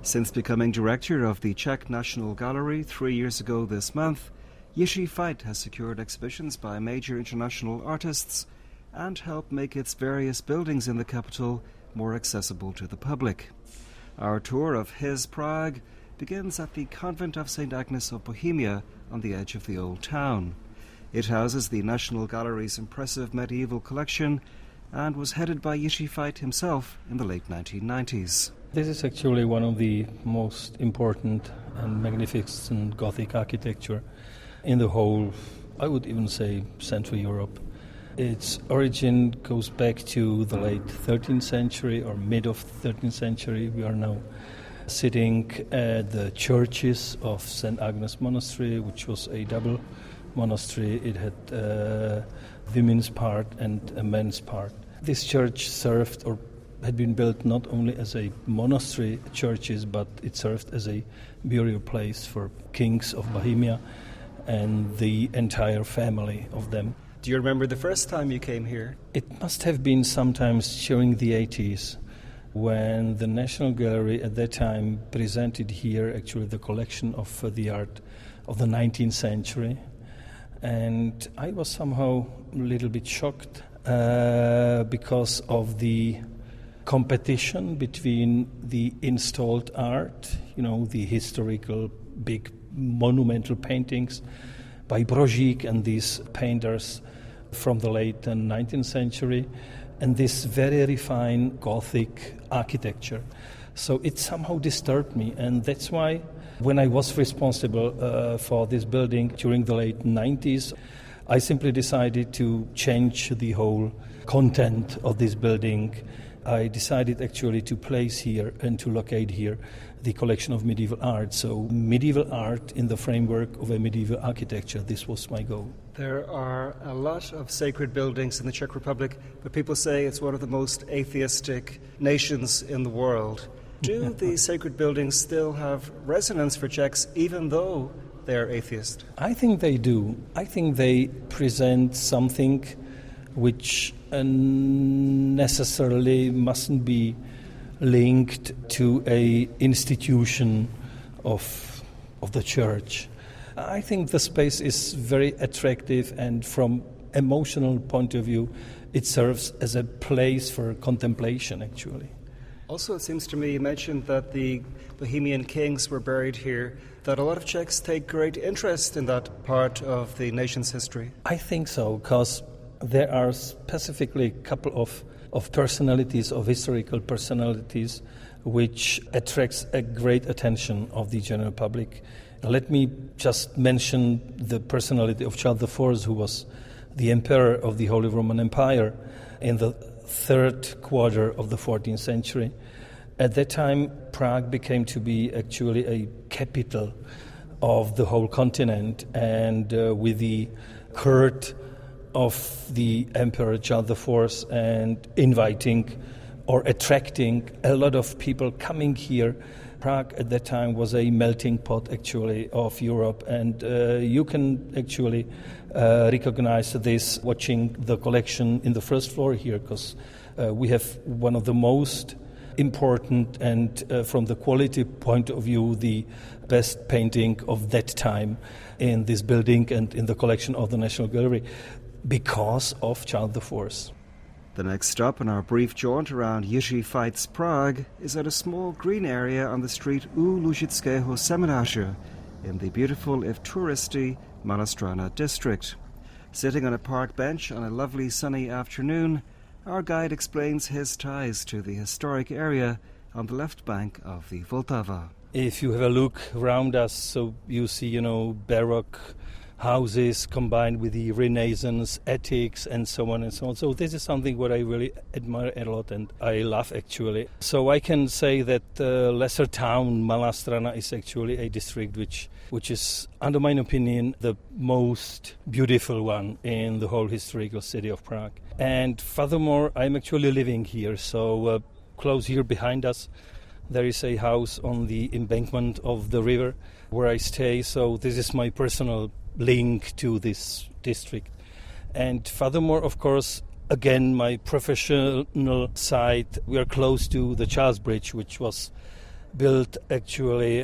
Since becoming director of the Czech National Gallery 3 years ago this month, Jiří Fajt has secured exhibitions by major international artists and helped make its various buildings in the capital more accessible to the public. Our tour of his Prague begins at the Convent of St. Agnes of Bohemia on the edge of the old town. It houses the National Gallery's impressive medieval collection and was headed by Jiří Fajt himself in the late 1990s. This is actually one of the most important and magnificent Gothic architecture in the whole, I would even say, Central Europe. Its origin goes back to the late 13th century or mid of 13th century. We are now sitting at the churches of St. Agnes Monastery, which was a double monastery. It had a women's part and a men's part. This church served or had been built not only as a monastery churches, but it served as a burial place for kings of Bohemia and the entire family of them. Do you remember the first time you came here? It must have been sometimes during the 80s when the National Gallery at that time presented here actually the collection of the art of the 19th century. And I was somehow a little bit shocked because of the competition between the installed art, the historical big monumental paintings by Brožík and these painters from the late 19th century, and this very refined Gothic architecture. So it somehow disturbed me, and that's why when I was responsible for this building during the late 90s, I simply decided to change the whole content of this building. I decided actually to place here and to locate here the collection of medieval art. So medieval art in the framework of a medieval architecture, this was my goal. There are a lot of sacred buildings in the Czech Republic, but people say it's one of the most atheistic nations in the world. Do these sacred buildings still have resonance for Czechs, even though they are atheist? I think they do. I think they present something which necessarily mustn't be linked to a institution of the church. I think the space is very attractive, and from emotional point of view, it serves as a place for contemplation, actually. Also, it seems to me you mentioned that the Bohemian kings were buried here, that a lot of Czechs take great interest in that part of the nation's history. I think so, because there are specifically a couple of personalities, of historical personalities, which attracts a great attention of the general public. Let me just mention the personality of Charles IV, who was the emperor of the Holy Roman Empire in the third quarter of the 14th century. At that time, Prague became to be actually a capital of the whole continent, and with the court of the Emperor Charles IV and inviting or attracting a lot of people coming here. Prague at that time was a melting pot actually of Europe, and you can actually recognize this watching the collection in the first floor here, because we have one of the most important and from the quality point of view the best painting of that time in this building and in the collection of the National Gallery, because of Charles IV. The next stop in our brief jaunt around Jiří Fajt's Prague is at a small green area on the street U Lužického Semináře in the beautiful, if touristy, Malá district. Sitting on a park bench on a lovely sunny afternoon, our guide explains his ties to the historic area on the left bank of the Vltava. If you have a look around us, so you see, Baroque houses combined with the Renaissance attics and so on and so on. So this is something what I really admire a lot and I love actually. So I can say that lesser town Malá Strana is actually a district which is, under my opinion, the most beautiful one in the whole historical city of Prague. And furthermore, I'm actually living here, so close here behind us there is a house on the embankment of the river where I stay, so this is my personal link to this district. And furthermore, of course, again, my professional side, we are close to the Charles Bridge, which was built actually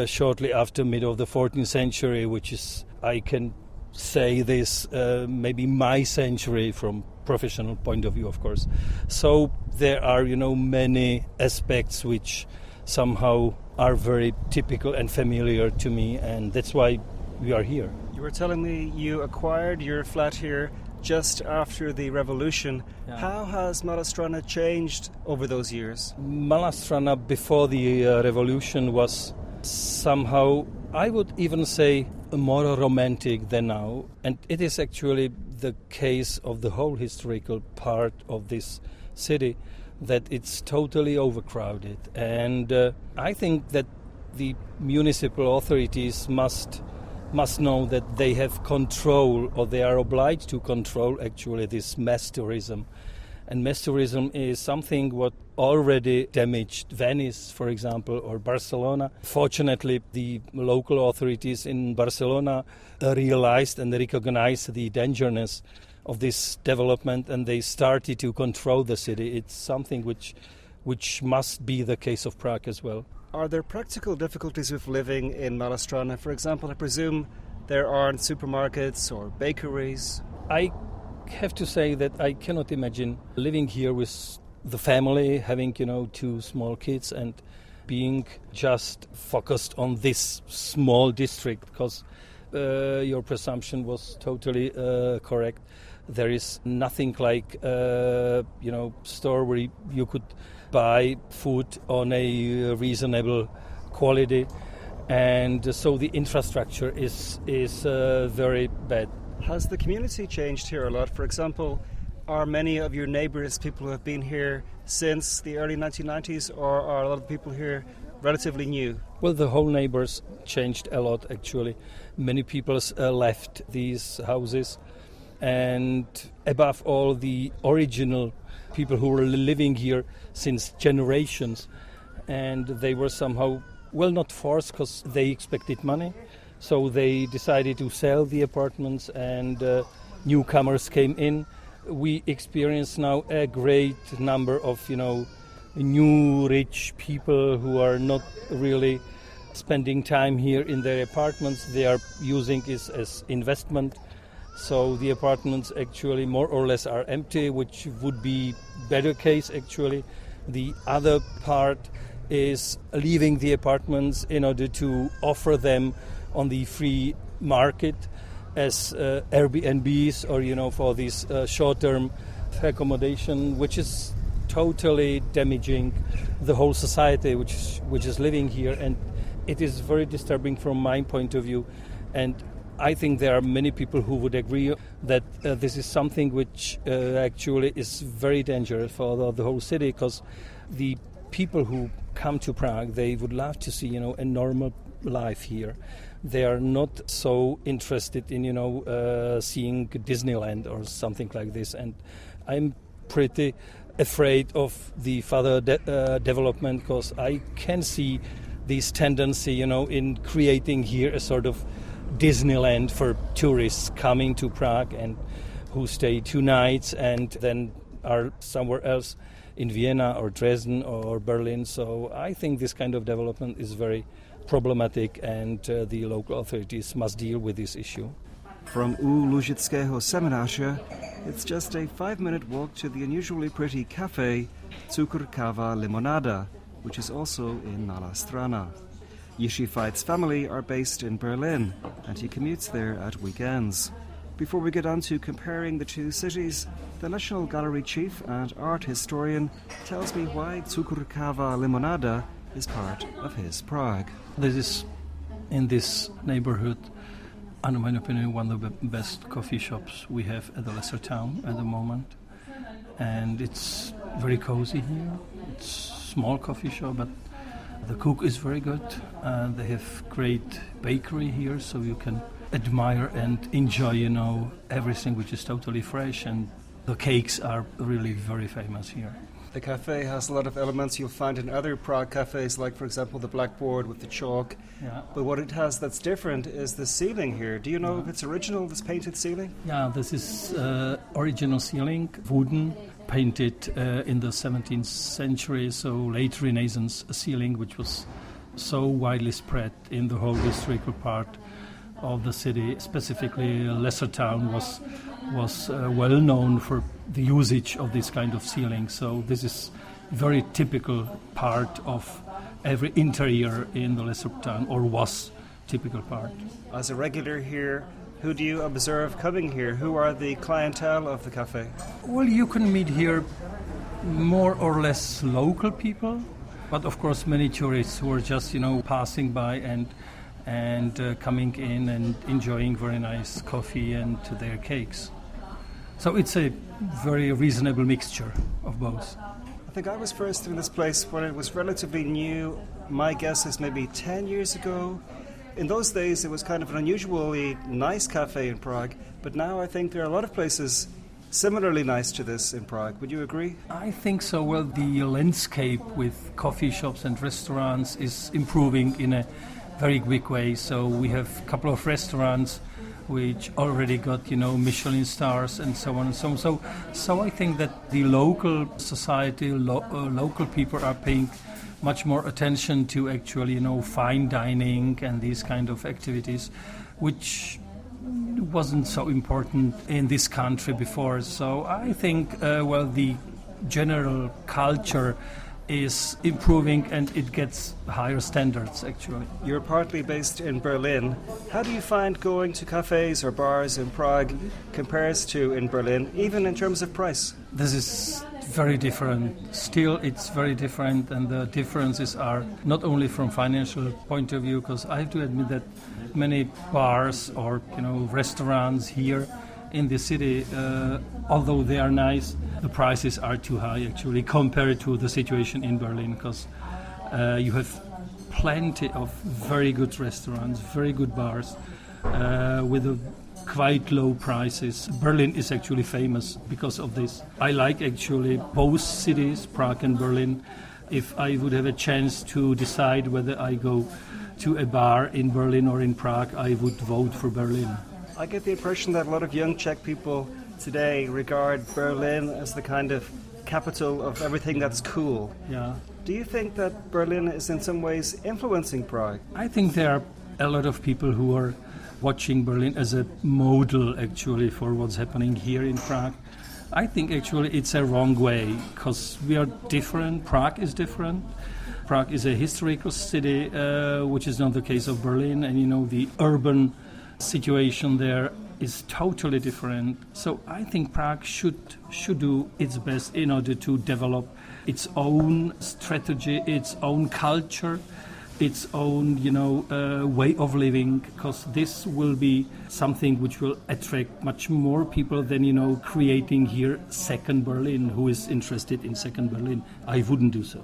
shortly after mid of the 14th century, which is, I can say this, maybe my century from professional point of view, of course. So there are, many aspects which somehow are very typical and familiar to me, and that's why we are here. You were telling me you acquired your flat here just after the revolution. Yeah. How has Malastrana changed over those years? Malastrana before the revolution was somehow, I would even say, more romantic than now. And it is actually the case of the whole historical part of this city, that it's totally overcrowded. And I think that the municipal authorities must know that they have control, or they are obliged to control actually this mass tourism. And mass tourism is something what already damaged Venice, for example, or Barcelona. Fortunately, the local authorities in Barcelona realized and recognized the dangerousness of this development, and they started to control the city. It's something which must be the case of Prague as well. Are there practical difficulties with living in Malastrana? For example, I presume there aren't supermarkets or bakeries. I have to say that I cannot imagine living here with the family, having, 2 small kids, and being just focused on this small district, because your presumption was totally correct. There is nothing like, store where you could buy food on a reasonable quality, and so the infrastructure is very bad. Has the community changed here a lot? For example, are many of your neighbours people who have been here since the early 1990s, or are a lot of people here relatively new? Well, the whole neighbours changed a lot, actually. Many people left these houses, and above all, the original people who were living here since generations, and they were somehow, not forced, because they expected money. So they decided to sell the apartments, and newcomers came in. We experience now a great number of, new rich people who are not really spending time here in their apartments. They are using it as investment. So the apartments actually more or less are empty, which would be better case actually. The other part is leaving the apartments in order to offer them on the free market as Airbnbs, or for this short-term accommodation, which is totally damaging the whole society which is living here, and it is very disturbing from my point of view. And I think there are many people who would agree that this is something which actually is very dangerous for the whole city, because the people who come to Prague, they would love to see a normal life here. They are not so interested in seeing Disneyland or something like this, and I'm pretty afraid of the further development, because I can see this tendency in creating here a sort of Disneyland for tourists coming to Prague and who stay 2 nights and then are somewhere else in Vienna or Dresden or Berlin. So I think this kind of development is very problematic, and the local authorities must deal with this issue. From U Lužického semináře, it's just a 5-minute walk to the unusually pretty cafe Cukr Káva Limonada, which is also in Malastrana. Jiří Fajt's family are based in Berlin, and he commutes there at weekends. Before we get on to comparing the two cities, the National Gallery chief and art historian tells me why Cukr Káva Limonada is part of his Prague. This is, in this neighborhood, in my opinion, one of the best coffee shops we have at the lesser town at the moment. And it's very cozy here. It's a small coffee shop, but the cook is very good. They have great bakery here, so you can admire and enjoy, everything which is totally fresh. And the cakes are really very famous here. The cafe has a lot of elements you'll find in other Prague cafes, like, for example, the blackboard with the chalk. Yeah. But what it has that's different is the ceiling here. Do you know if it's original, this painted ceiling? Yeah, this is original ceiling, wooden, painted in the 17th century, so late Renaissance ceiling, which was so widely spread in the whole historical part of the city. Specifically, Lesser Town was well known for the usage of this kind of ceiling. So this is very typical part of every interior in the Lesser Town, or was typical part. As a regular here, who do you observe coming here? Who are the clientele of the cafe? Well, you can meet here more or less local people, but of course many tourists who are just, passing by and coming in and enjoying very nice coffee and their cakes. So it's a very reasonable mixture of both. I think I was first in this place when it was relatively new. My guess is maybe 10 years ago. In those days, it was kind of an unusually nice cafe in Prague, but now I think there are a lot of places similarly nice to this in Prague. Would you agree? I think so. Well, the landscape with coffee shops and restaurants is improving in a very quick way. So we have a couple of restaurants which already got, Michelin stars and so on and so on. So I think that the local society, local people are paying much more attention to actually, fine dining and these kind of activities, which wasn't so important in this country before. So I think, the general culture is improving and it gets higher standards, actually. You're partly based in Berlin. How do you find going to cafes or bars in Prague compares to in Berlin, even in terms of price? This is very different. Still, it's very different, and the differences are not only from financial point of view, because I have to admit that many bars or restaurants here in the city, although they are nice, the prices are too high actually compared to the situation in Berlin, because you have plenty of very good restaurants, very good bars with quite low prices. Berlin is actually famous because of this. I like actually both cities, Prague and Berlin. If I would have a chance to decide whether I go to a bar in Berlin or in Prague, I would vote for Berlin. I get the impression that a lot of young Czech people today regard Berlin as the kind of capital of everything that's cool. Yeah. Do you think that Berlin is in some ways influencing Prague? I think there are a lot of people who are watching Berlin as a model actually for what's happening here in Prague. I think actually it's a wrong way, because we are different. Prague is different. Prague is a historical city, which is not the case of Berlin, and the urban situation there is totally different. So I think Prague should do its best in order to develop its own strategy, its own culture, its own way of living, because this will be something which will attract much more people than creating here second Berlin. Who is interested in second Berlin? I wouldn't do so.